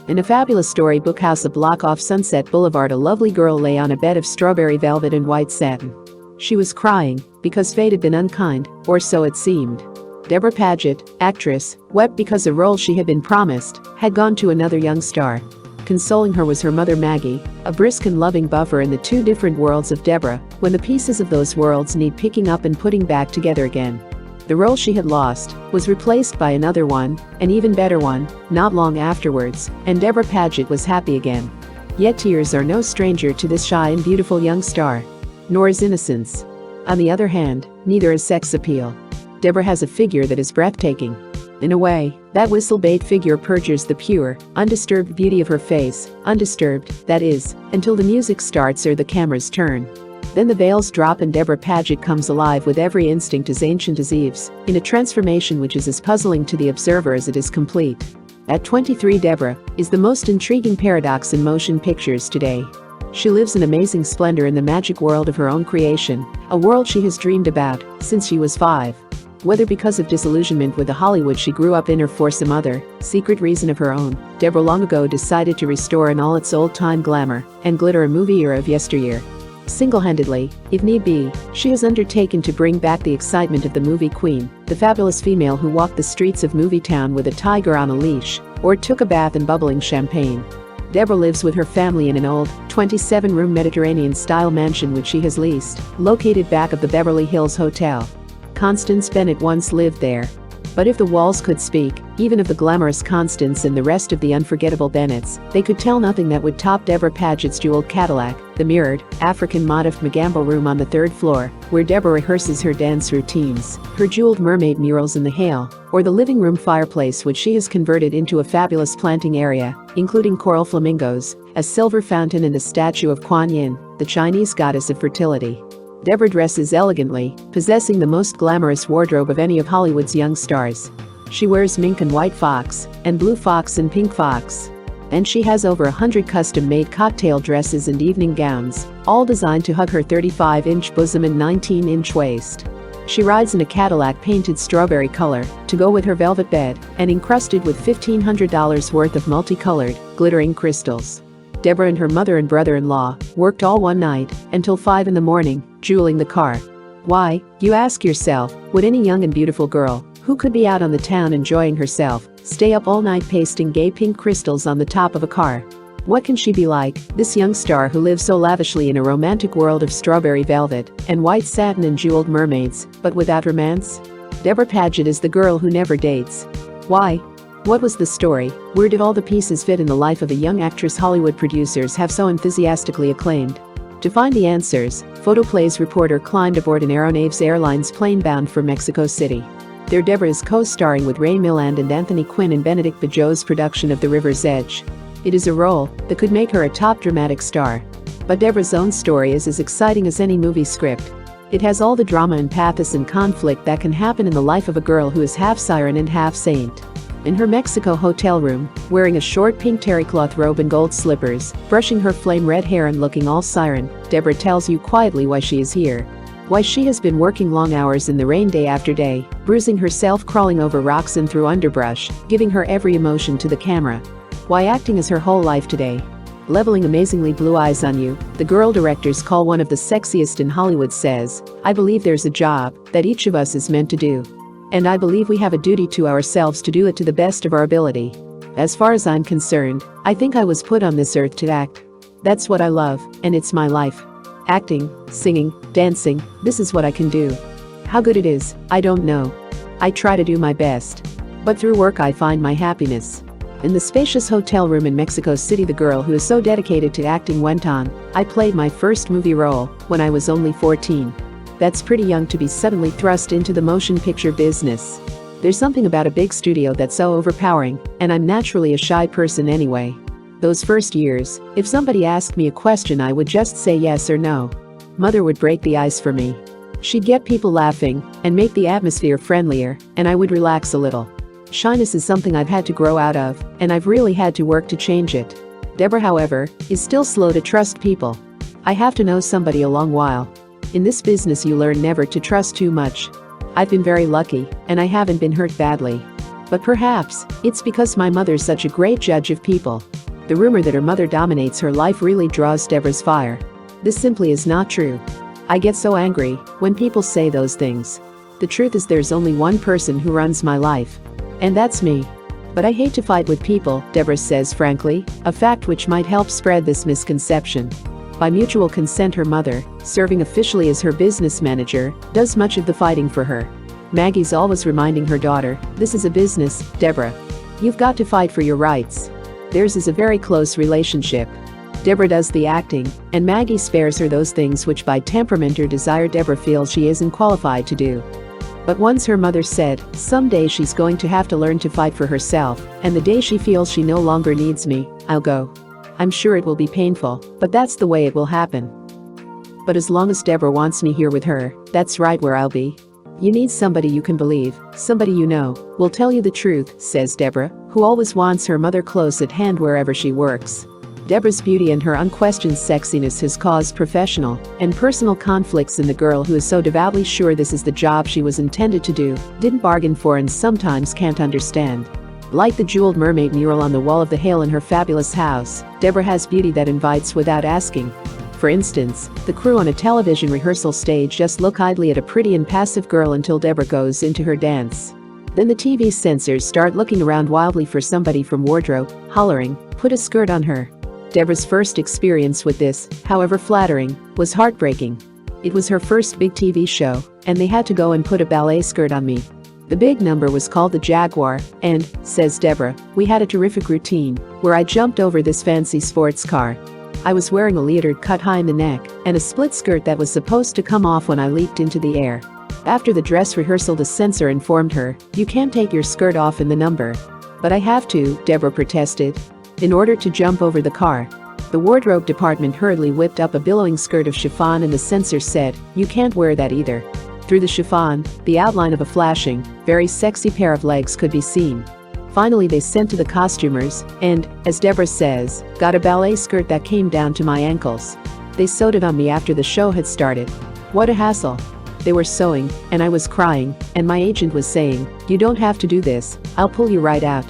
In a fabulous storybook house a block off Sunset Boulevard, a lovely girl lay on a bed of strawberry velvet and white satin. She was crying because fate had been unkind, or so it seemed. Debra Paget, actress, wept because a role she had been promised had gone to another young star. Consoling her was her mother Maggie, a brisk and loving buffer in the two different worlds of Debra, when the pieces of those worlds need picking up and putting back together again. The role she had lost was replaced by another one, an even better one, not long afterwards, and Debra Paget was happy again. Yet tears are no stranger to this shy and beautiful young star. Nor is innocence. On the other hand, neither is sex appeal. Debra has a figure that is breathtaking. In a way, that whistle-bait figure perjures the pure, undisturbed beauty of her face, undisturbed, that is, until the music starts or the cameras turn. Then the veils drop and Debra Paget comes alive with every instinct as ancient as Eve's, in a transformation which is as puzzling to the observer as it is complete. At 23, Debra is the most intriguing paradox in motion pictures today. She lives in amazing splendor in the magic world of her own creation, a world she has dreamed about since she was 5. Whether because of disillusionment with the Hollywood she grew up in or for some other, secret reason of her own, Debra long ago decided to restore in all its old-time glamour and glitter a movie era of yesteryear. Single-handedly, if need be, she has undertaken to bring back the excitement of the movie queen, the fabulous female who walked the streets of Movie Town with a tiger on a leash, or took a bath in bubbling champagne. Debra lives with her family in an old, 27-room Mediterranean-style mansion which she has leased, located back of the Beverly Hills Hotel. Constance Bennett once lived there. But if the walls could speak, even of the glamorous Constance and the rest of the unforgettable Bennetts, they could tell nothing that would top Debra Paget's jeweled Cadillac, the mirrored, African-motifed Magambo room on the 3rd floor, where Debra rehearses her dance routines, her jeweled mermaid murals in the hail, or the living room fireplace which she has converted into a fabulous planting area, including coral flamingos, a silver fountain and a statue of Kuan Yin, the Chinese goddess of fertility. Debra dresses elegantly, possessing the most glamorous wardrobe of any of Hollywood's young stars. She wears mink and white fox, and blue fox and pink fox. And she has over 100 custom-made cocktail dresses and evening gowns, all designed to hug her 35-inch bosom and 19-inch waist. She rides in a Cadillac painted strawberry color, to go with her velvet bed, and encrusted with $1,500 worth of multicolored, glittering crystals. Debra and her mother and brother-in-law worked all one night, until 5 in the morning, jeweling the car. Why, you ask yourself, would any young and beautiful girl, who could be out on the town enjoying herself, stay up all night pasting gay pink crystals on the top of a car? What can she be like, this young star who lives so lavishly in a romantic world of strawberry velvet and white satin and jeweled mermaids, but without romance? Debra Paget is the girl who never dates. Why? What was the story? Where did all the pieces fit in the life of a young actress Hollywood producers have so enthusiastically acclaimed? To find the answers, Photoplay's reporter climbed aboard an Aeronaves Airlines plane bound for Mexico City. There Debra is co-starring with Ray Milland and Anthony Quinn in Benedict Bajot's production of The River's Edge. It is a role that could make her a top dramatic star. But Debra's own story is as exciting as any movie script. It has all the drama and pathos and conflict that can happen in the life of a girl who is half siren and half saint. In her Mexico hotel room, wearing a short pink terry cloth robe and gold slippers, brushing her flame red hair and looking all siren, Debra tells you quietly why she is here. Why she has been working long hours in the rain day after day, bruising herself, crawling over rocks and through underbrush, giving her every emotion to the camera. Why acting is her whole life today. Leveling amazingly blue eyes on you, the girl directors call one of the sexiest in Hollywood says, "I believe there's a job that each of us is meant to do. And I believe we have a duty to ourselves to do it to the best of our ability. As far as I'm concerned, I think I was put on this earth to act. That's what I love, and it's my life. Acting, singing, dancing, this is what I can do. How good it is, I don't know. I try to do my best. But through work I find my happiness." In the spacious hotel room in Mexico City, the girl who is so dedicated to acting went on, "I played my first movie role when I was only 14. That's pretty young to be suddenly thrust into the motion picture business. There's something about a big studio that's so overpowering, and I'm naturally a shy person anyway. Those first years, if somebody asked me a question I would just say yes or no. Mother would break the ice for me. She'd get people laughing and make the atmosphere friendlier, and I would relax a little. Shyness is something I've had to grow out of, and I've really had to work to change it." Debra, however, is still slow to trust people. "I have to know somebody a long while. In this business you learn never to trust too much. I've been very lucky, and I haven't been hurt badly. But perhaps it's because my mother's such a great judge of people. The rumor that her mother dominates her life really draws Debra's fire. This simply is not true. I get so angry when people say those things. The truth is there's only one person who runs my life. And that's me. But I hate to fight with people, Debra says frankly, a fact which might help spread this misconception. By mutual consent, her mother, serving officially as her business manager, does much of the fighting for her. Maggie's always reminding her daughter, "This is a business, Debra. You've got to fight for your rights." Theirs is a very close relationship. Debra does the acting, and Maggie spares her those things which by temperament or desire Debra feels she isn't qualified to do. But once her mother said, "Someday she's going to have to learn to fight for herself, and the day she feels she no longer needs me, I'll go." I'm sure it will be painful, but that's the way it will happen. But as long as Debra wants me here with her, that's right where I'll be. You need somebody you can believe, somebody you know will tell you the truth, says Debra, who always wants her mother close at hand wherever she works. Debra's beauty and her unquestioned sexiness has caused professional and personal conflicts in the girl who is so devoutly sure this is the job she was intended to do, didn't bargain for and sometimes can't understand. Like the jeweled mermaid mural on the wall of the Hale in her fabulous house, Debra has beauty that invites without asking. For instance, the crew on a television rehearsal stage just look idly at a pretty and passive girl until Debra goes into her dance. Then the TV censors start looking around wildly for somebody from wardrobe, hollering, "Put a skirt on her." Debra's first experience with this, however flattering, was heartbreaking. It was her first big TV show, and they had to go and put a ballet skirt on me. The big number was called the Jaguar, and, says Debra, we had a terrific routine, where I jumped over this fancy sports car. I was wearing a leotard cut high in the neck, and a split skirt that was supposed to come off when I leaped into the air. After the dress rehearsal, the censor informed her, "You can't take your skirt off in the number." "But I have to," Debra protested. In order to jump over the car. The wardrobe department hurriedly whipped up a billowing skirt of chiffon and the censor said, "You can't wear that either." Through the chiffon, the outline of a flashing, very sexy pair of legs could be seen. Finally they sent to the costumers and, as Debra says, got a ballet skirt that came down to my ankles. They sewed it on me after the show had started. What a hassle. They were sewing, and I was crying, and my agent was saying, "You don't have to do this, I'll pull you right out."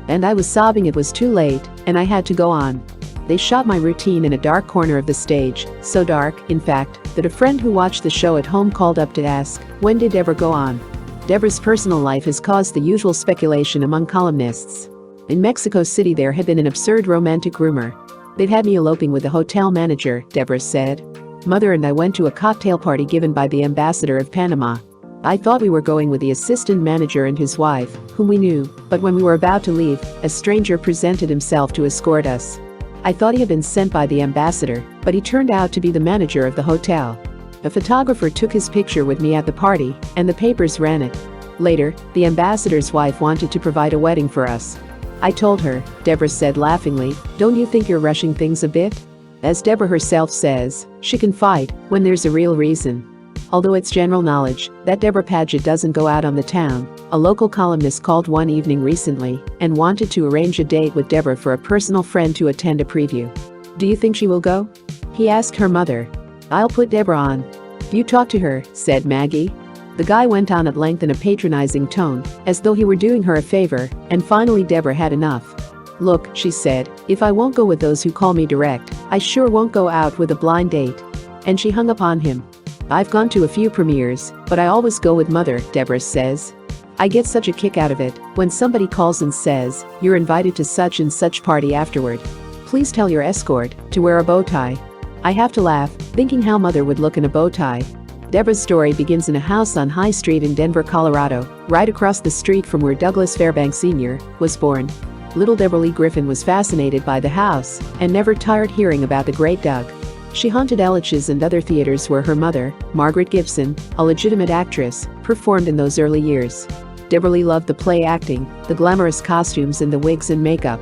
And I was sobbing it was too late, and I had to go on. They shot my routine in a dark corner of the stage, so dark, in fact, that a friend who watched the show at home called up to ask, when did Debra go on? Debra's personal life has caused the usual speculation among columnists. In Mexico City there had been an absurd romantic rumor. They'd had me eloping with the hotel manager, Debra said. Mother and I went to a cocktail party given by the ambassador of Panama. I thought we were going with the assistant manager and his wife, whom we knew, but when we were about to leave, a stranger presented himself to escort us. I thought he had been sent by the ambassador, but he turned out to be the manager of the hotel. A photographer took his picture with me at the party, and the papers ran it. Later, the ambassador's wife wanted to provide a wedding for us. I told her, Debra said laughingly, "Don't you think you're rushing things a bit?" As Debra herself says, she can fight when there's a real reason. Although it's general knowledge that Debra Paget doesn't go out on the town, a local columnist called one evening recently and wanted to arrange a date with Debra for a personal friend to attend a preview. "Do you think she will go?" he asked her mother. "I'll put Debra on." "You talk to her," said Maggie. The guy went on at length in a patronizing tone, as though he were doing her a favor, and finally Debra had enough. "Look," she said, "if I won't go with those who call me direct, I sure won't go out with a blind date." And she hung up on him. "I've gone to a few premieres, but I always go with Mother," Debra says. "I get such a kick out of it when somebody calls and says, you're invited to such and such party afterward. Please tell your escort to wear a bow tie." I have to laugh, thinking how Mother would look in a bow tie. Debra's story begins in a house on High Street in Denver, Colorado, right across the street from where Douglas Fairbanks Sr. was born. Little Debra Lee Griffin was fascinated by the house and never tired hearing about the great Doug. She haunted Ellich's and other theaters where her mother, Margaret Gibson, a legitimate actress, performed in those early years. Debra Lee loved the play acting, the glamorous costumes and the wigs and makeup.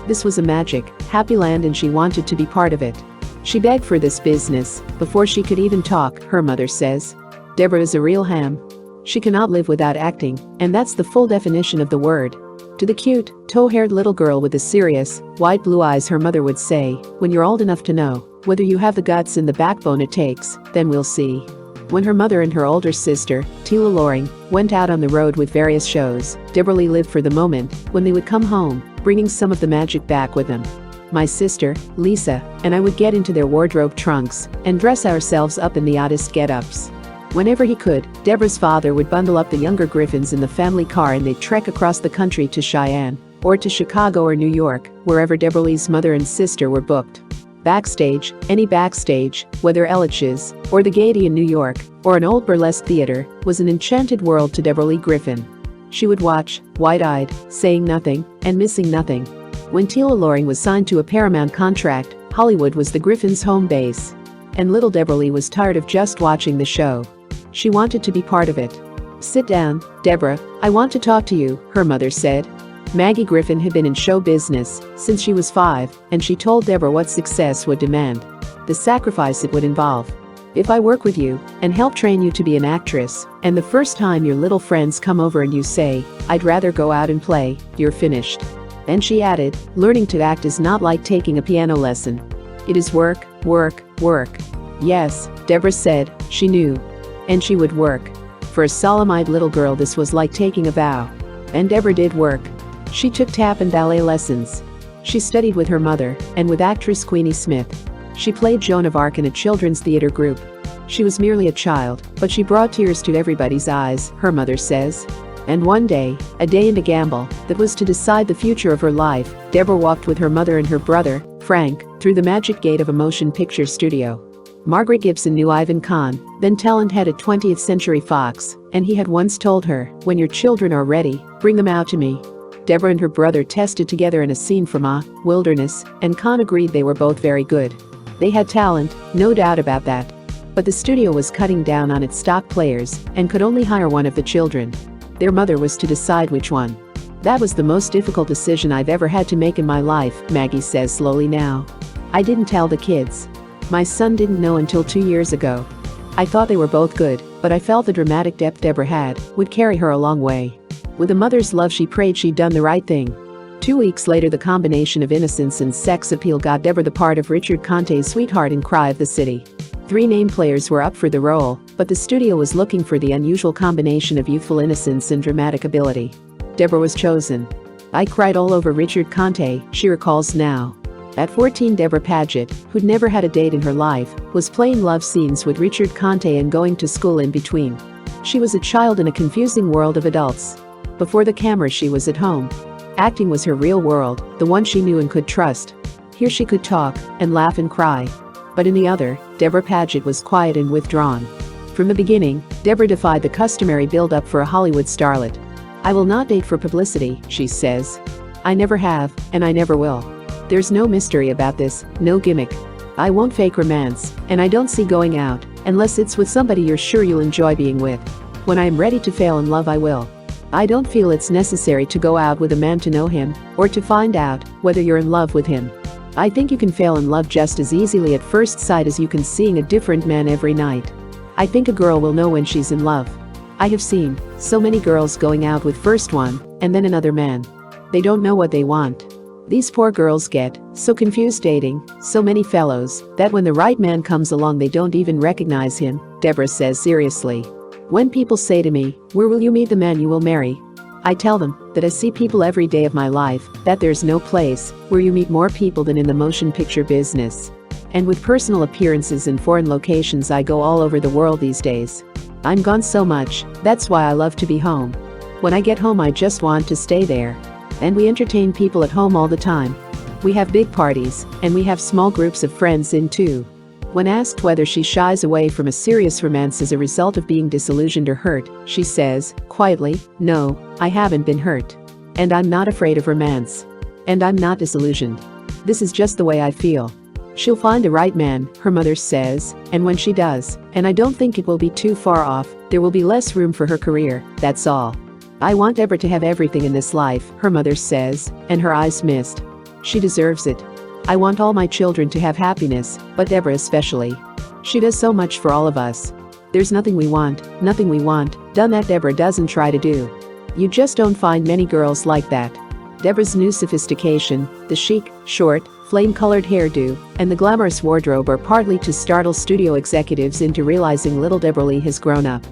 This was a magic, happy land and she wanted to be part of it. She begged for this business before she could even talk, her mother says. Debra is a real ham. She cannot live without acting, and that's the full definition of the word. To the cute, tow-haired little girl with the serious, wide blue eyes her mother would say, when you're old enough to know whether you have the guts and the backbone it takes, then we'll see. When her mother and her older sister, Tila Loring, went out on the road with various shows, Debra lived for the moment when they would come home, bringing some of the magic back with them. My sister, Lisa, and I would get into their wardrobe trunks and dress ourselves up in the oddest get-ups. Whenever he could, Debra's father would bundle up the younger Griffins in the family car and they'd trek across the country to Cheyenne, or to Chicago or New York, wherever Debra's mother and sister were booked. Backstage, any backstage, whether Elitch's, or the Gaiety in New York, or an old burlesque theater, was an enchanted world to Debra Griffin. She would watch, wide-eyed, saying nothing, and missing nothing. When Tila Loring was signed to a Paramount contract, Hollywood was the Griffins' home base. And little Debra was tired of just watching the show. She wanted to be part of it. "Sit down, Debra, I want to talk to you," her mother said. Maggie Griffin had been in show business since she was 5, and she told Debra what success would demand. The sacrifice it would involve. "If I work with you and help train you to be an actress, and the first time your little friends come over and you say, 'I'd rather go out and play,' you're finished." And she added, "Learning to act is not like taking a piano lesson. It is work, work, work." Yes, Debra said, she knew. And she would work. For a solemn-eyed little girl, this was like taking a vow. And Debra did work. She took tap and ballet lessons. She studied with her mother and with actress Queenie Smith. She played Joan of Arc in a children's theater group. She was merely a child, but she brought tears to everybody's eyes, her mother says. And one day, a day in a gamble that was to decide the future of her life, Debra walked with her mother and her brother, Frank, through the magic gate of a motion picture studio. Margaret Gibson knew Ivan Kahn, then talent head at 20th Century Fox, and he had once told her, "When your children are ready, bring them out to me." Debra and her brother tested together in a scene from Wilderness, and Kahn agreed they were both very good. They had talent, no doubt about that. But the studio was cutting down on its stock players and could only hire one of the children. Their mother was to decide which one. "That was the most difficult decision I've ever had to make in my life," Maggie says slowly now. "I didn't tell the kids. My son didn't know until 2 years ago. I thought they were both good, but I felt the dramatic depth Debra had would carry her a long way. With a mother's love, she prayed she'd done the right thing." 2 weeks later, the combination of innocence and sex appeal got Debra the part of Richard Conte's sweetheart in Cry of the City. 3 name players were up for the role, but the studio was looking for the unusual combination of youthful innocence and dramatic ability. Debra was chosen. "I cried all over Richard Conte," she recalls now. At 14, Debra Paget, who'd never had a date in her life, was playing love scenes with Richard Conte and going to school in between. She was a child in a confusing world of adults. Before the camera, she was at home. Acting was her real world, the one she knew and could trust. Here she could talk and laugh and cry. But in the other, Debra Paget was quiet and withdrawn. From the beginning, Debra defied the customary build-up for a Hollywood starlet. "I will not date for publicity," she says. "I never have, and I never will. There's no mystery about this, no gimmick. I won't fake romance, and I don't see going out unless it's with somebody you're sure you'll enjoy being with. When I am ready to fail in love, I will. I don't feel it's necessary to go out with a man to know him, or to find out whether you're in love with him. I think you can fail in love just as easily at first sight as you can seeing a different man every night. I think a girl will know when she's in love. I have seen so many girls going out with first one, and then another man. They don't know what they want. These poor girls get so confused dating so many fellows that when the right man comes along they don't even recognize him," Debra says seriously. "When people say to me, 'Where will you meet the man you will marry?' I tell them that I see people every day of my life, that there's no place where you meet more people than in the motion picture business. And with personal appearances in foreign locations, I go all over the world these days. I'm gone so much, that's why I love to be home. When I get home, I just want to stay there. And we entertain people at home all the time. We have big parties, and we have small groups of friends in too." When asked whether she shies away from a serious romance as a result of being disillusioned or hurt, she says, quietly, "No, I haven't been hurt. And I'm not afraid of romance. And I'm not disillusioned. This is just the way I feel." She'll find the right man, her mother says, and when she does, and I don't think it will be too far off, there will be less room for her career, that's all. "I want Debra to have everything in this life," her mother says, and her eyes mist. "She deserves it. I want all my children to have happiness, but Debra especially. She does so much for all of us. There's nothing we want done that Debra doesn't try to do. You just don't find many girls like that." Debra's new sophistication, the chic, short, flame-colored hairdo, and the glamorous wardrobe are partly to startle studio executives into realizing little Debra Lee has grown up.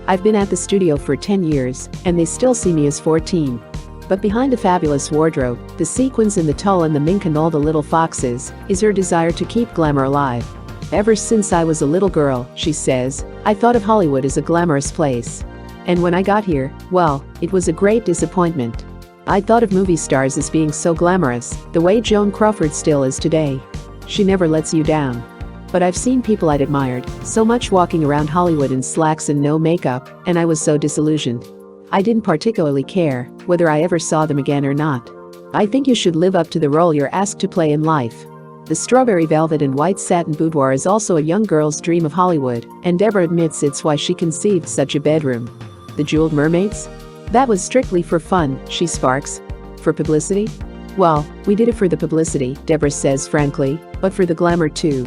I've been at the studio for 10 years, and they still see me as 14. But behind the fabulous wardrobe, the sequins and the tulle and the mink and all the little foxes, is her desire to keep glamour alive. Ever since I was a little girl, she says, I thought of Hollywood as a glamorous place. And when I got here, well, it was a great disappointment. I thought of movie stars as being so glamorous, the way Joan Crawford still is today. She never lets you down. But I've seen people I'd admired so much walking around Hollywood in slacks and no makeup, and I was so disillusioned. I didn't particularly care whether I ever saw them again or not. I think you should live up to the role you're asked to play in life. The strawberry velvet and white satin boudoir is also a young girl's dream of Hollywood, and Debra admits it's why she conceived such a bedroom. The jeweled mermaids? That was strictly for fun, she sparks. For publicity? Well, we did it for the publicity, Debra says frankly, but for the glamour too.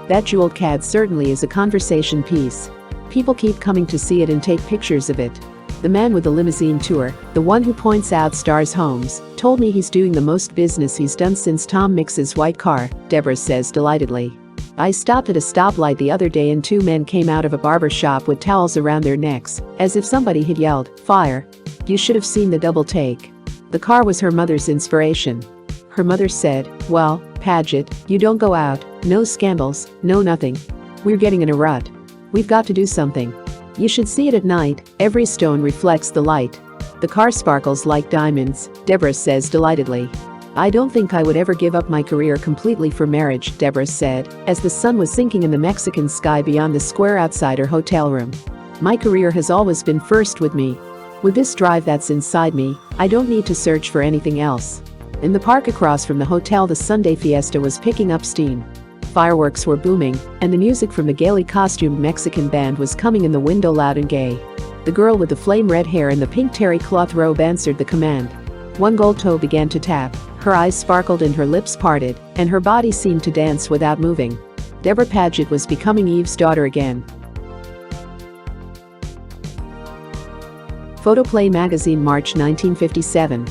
That jeweled cat certainly is a conversation piece. People keep coming to see it and take pictures of it. The man with the limousine tour, the one who points out stars' homes, told me he's doing the most business he's done since Tom Mix's white car, Debra says delightedly. I stopped at a stoplight the other day and two men came out of a barber shop with towels around their necks, as if somebody had yelled, "Fire." You should have seen the double take. The car was her mother's inspiration. Her mother said, well, Paget, you don't go out, no scandals, no nothing. We're getting in a rut. We've got to do something. You should see it at night, every stone reflects the light. The car sparkles like diamonds, Debra says delightedly. I don't think I would ever give up my career completely for marriage, Debra said, as the sun was sinking in the Mexican sky beyond the square outside her hotel room. My career has always been first with me. With this drive that's inside me, I don't need to search for anything else. In the park across from the hotel, the Sunday fiesta was picking up steam. Fireworks were booming, and the music from the gaily costumed Mexican band was coming in the window loud and gay. The girl with the flame red hair and the pink terry cloth robe answered the command. One gold toe began to tap, her eyes sparkled and her lips parted, and her body seemed to dance without moving. Debra Paget was becoming Eve's daughter again. Photoplay magazine, March 1957.